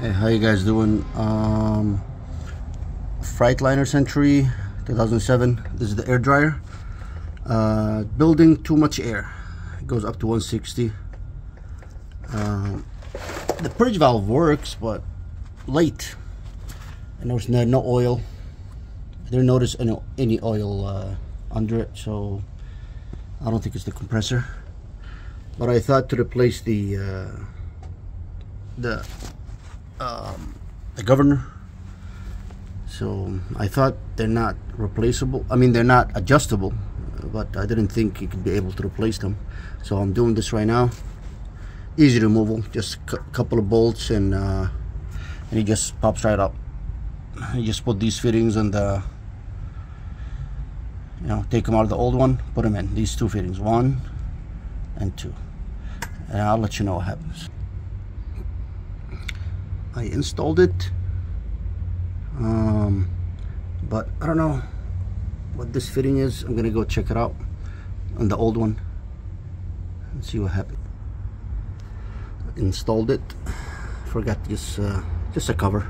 Hey, how you guys doing? Freightliner Century 2007. This is the air dryer. Building too much air. It goes up to 160. The purge valve works, but late. I noticed no oil. I didn't notice any oil under it, so I don't think it's the compressor. But I thought to replace the governor. So I thought they're not replaceable. I mean, they're not adjustable, but I didn't think you could be able to replace them. So I'm doing this right now. Easy removal, just a couple of bolts, and it just pops right up. You just put these fittings and take them out of the old one, put them in these two fittings, 1 and 2, and I'll let you know what happens. I installed it, but I don't know what this fitting is. I'm gonna go check it out on the old one and see what happened. Installed it, forgot just a cover,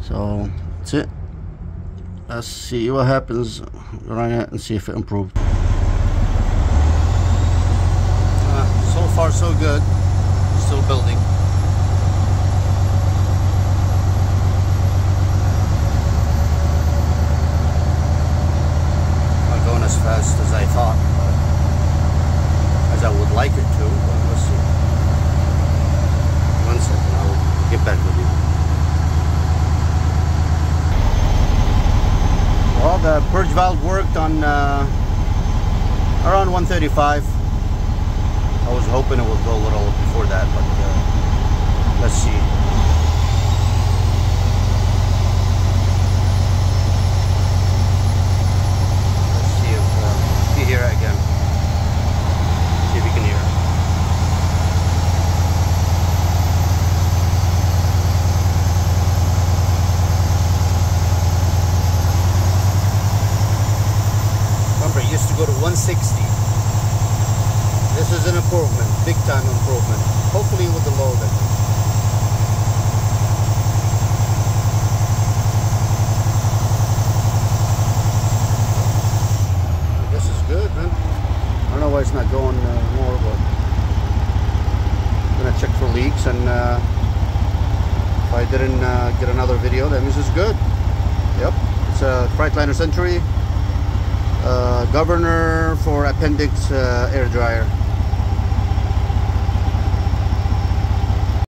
so that's it. Let's see what happens. Run it and see if it improved. So far so good. Still building. Not going as fast as I thought, as I would like it to, but let's see. 1 second, I'll get back with you. Well, the purge valve worked on around 135. I was hoping it would go a little before that, but let's see. Let's see if you hear it again. See if you can hear it. Remember, it used to go to 160. This is an improvement, big time improvement. Hopefully with the load. This is good, man. I don't know why it's not going more, but I'm gonna check for leaks, and if I didn't get another video, that means it's good. Yep, it's a Freightliner Century governor for appendix air dryer.